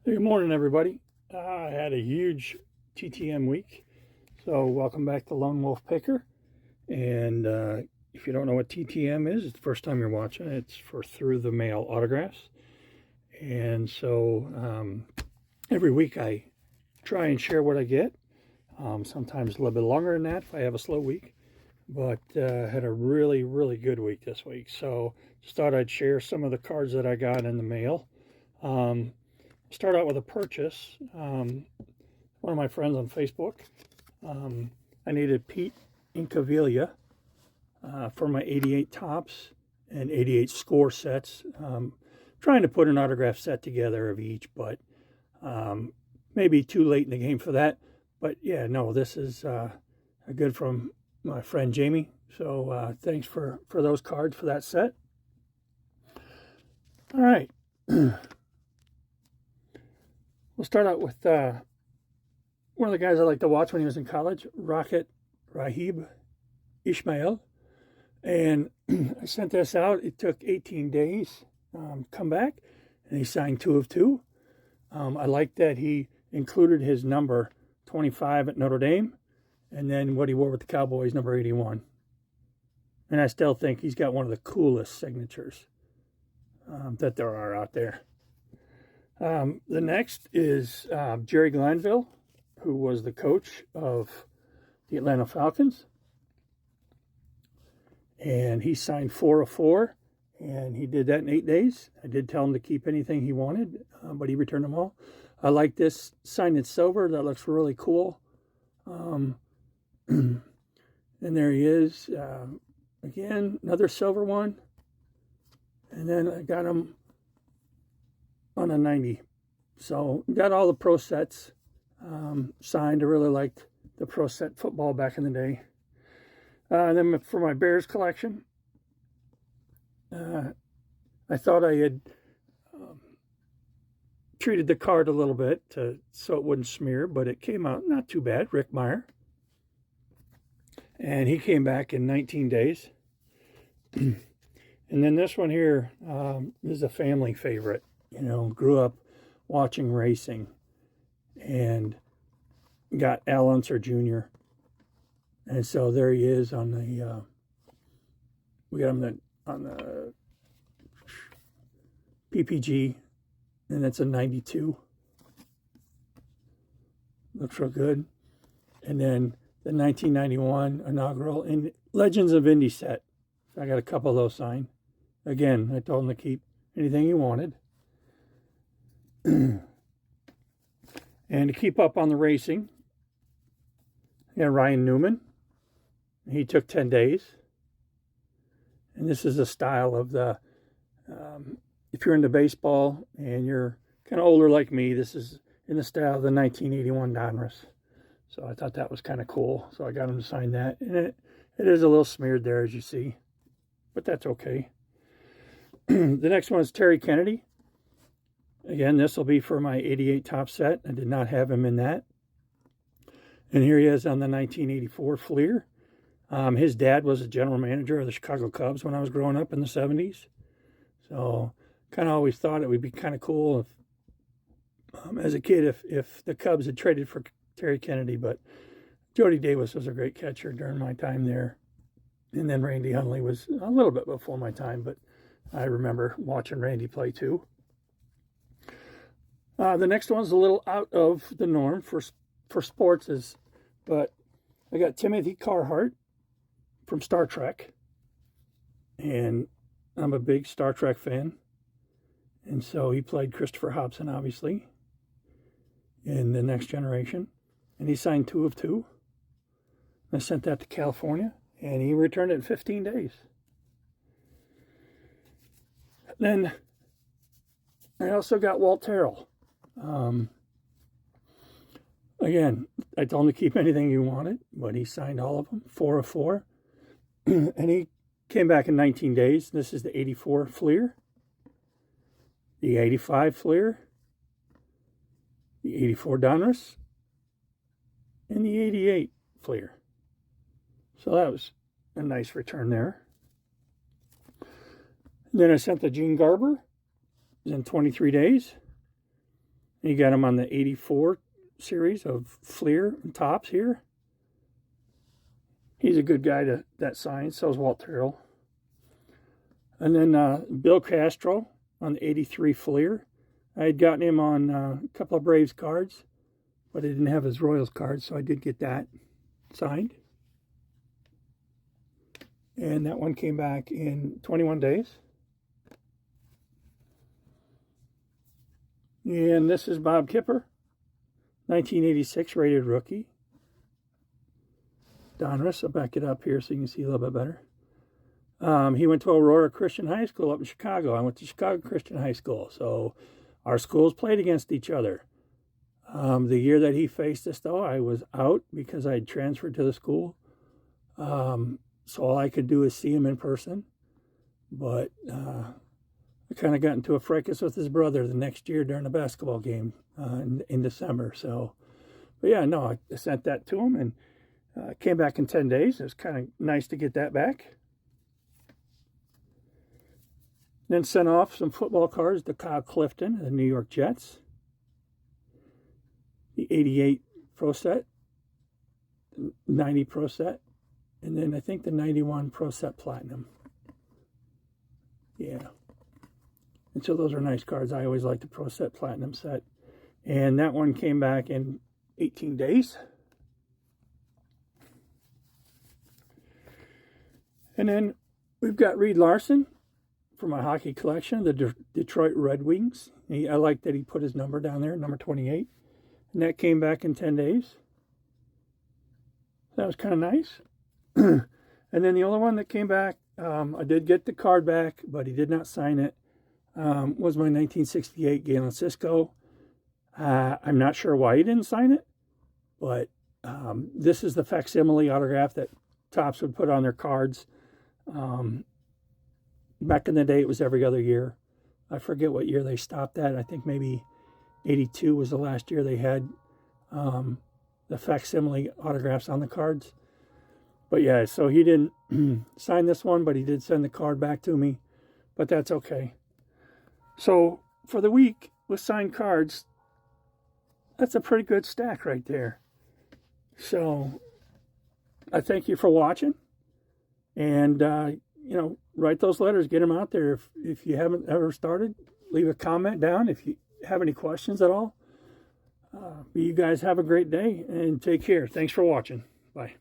Hey, good morning, everybody. I had a huge TTM week, so welcome back to Lone Wolf Picker. And if you don't know what TTM is, it's the first time you're watching. It's for through the mail autographs. And so every week I try and share what I get. Sometimes a little bit longer than that if I have a slow week. But had a really, really good week this week. So just thought I'd share some of the cards that I got in the mail. Start out with a purchase. One of my friends on Facebook, I needed Pete Incaviglia for my 88 tops and 88 score sets. Trying to put an autograph set together of each, but maybe too late in the game for that. But yeah, no, this is good from my friend Jamie. So thanks for those cards for that set. All right. We'll start out with one of the guys I liked to watch when he was in college, Rocket Rahib Ishmael. And I sent this out. It took 18 days come back, and he signed 2 of 2. I liked that he included his number 25 at Notre Dame, and then what he wore with the Cowboys, number 81. And I still think he's got one of the coolest signatures that there are out there. The next is Jerry Glanville, who was the coach of the Atlanta Falcons. And he signed 4 of 4, and he did that in 8 days. I did tell him to keep anything he wanted, but he returned them all. I like this signed in silver. That looks really cool. And there he is. Again, another silver one. And then I got him on a 90. So got all the pro sets signed. I really liked the pro set football back in the day. And then for my Bears collection, I thought I had treated the card a little bit so it wouldn't smear, but it came out not too bad. Rick Meyer. And he came back in 19 days. And then this one here is a family favorite. You know, grew up watching racing and got Al Unser Jr. And so there he is on the, we got him on the PPG, and it's a 92. Looks real good. And then the 1991 inaugural in Legends of Indy set. I got a couple of those signed. Again, I told him to keep anything he wanted. And to keep up on the racing, I got Ryan Newman. He took 10 days. And this is a style of the, if you're into baseball and you're kind of older like me, this is in the style of the 1981 Donruss. So I thought that was kind of cool. So I got him to sign that. And it is a little smeared there, as you see. But that's okay. The next one is Terry Kennedy. Again, this will be for my 88 top set. I did not have him in that. And here he is on the 1984 Fleer. His dad was a general manager of the Chicago Cubs when I was growing up in the 70s. So kind of always thought it would be kind of cool if, as a kid, if the Cubs had traded for Terry Kennedy. But Jody Davis was a great catcher during my time there. And then Randy Hundley was a little bit before my time, but I remember watching Randy play too. The next one's a little out of the norm for sports, but I got Timothy Carhart from Star Trek, and I'm a big Star Trek fan, and so he played Christopher Hobson, obviously, in The Next Generation, and he signed 2 of 2. I sent that to California, and he returned it in 15 days. Then I also got Walt Terrell. Again, I told him to keep anything he wanted, but he signed all of them, 4 of 4. And he came back in 19 days. This is the 84 Fleer, the 85 Fleer, the 84 Donruss, and the 88 Fleer. So that was a nice return there. And then I sent the Gene Garber in 23 days. You got him on the 84 series of Fleer and Topps here. He's a good guy to that sign. So is Walt Terrell. And then Bill Castro on the 83 Fleer. I had gotten him on a couple of Braves cards, but I didn't have his Royals card, so I did get that signed. And that one came back in 21 days. And this is Bob Kipper, 1986 rated rookie. Donruss, I'll back it up here so you can see a little bit better. He went to Aurora Christian High School up in Chicago. I went to Chicago Christian High School, so our schools played against each other. The year that he faced us, though, I was out because I had transferred to the school. So all I could do is see him in person. But I kind of got into a fracas with his brother the next year during a basketball game in December. So, but yeah, no, I sent that to him and came back in 10 days. It was kind of nice to get that back. Then sent off some football cards to Kyle Clifton, the New York Jets. The 88 Pro Set, 90 Pro Set, and then I think the 91 Pro Set Platinum. Yeah. And so those are nice cards. I always like the Pro Set Platinum set. And that one came back in 18 days. And then we've got Reed Larson for my hockey collection, the Detroit Red Wings. I like that he put his number down there, number 28. And that came back in 10 days. That was kind of nice. And then the only one that came back, I did get the card back, but he did not sign it, was my 1968 Galen Cisco. I'm not sure why he didn't sign it, but this is the facsimile autograph that Topps would put on their cards. Back in the day, it was every other year. I forget what year they stopped that. I think maybe 82 was the last year they had the facsimile autographs on the cards. But yeah, so he didn't sign this one, but he did send the card back to me. But that's okay. So for the week with signed cards, that's a pretty good stack right there. So I thank you for watching. And, you know, write those letters, get them out there. If you haven't ever started, leave a comment down if you have any questions at all. You guys have a great day and take care. Thanks for watching. Bye.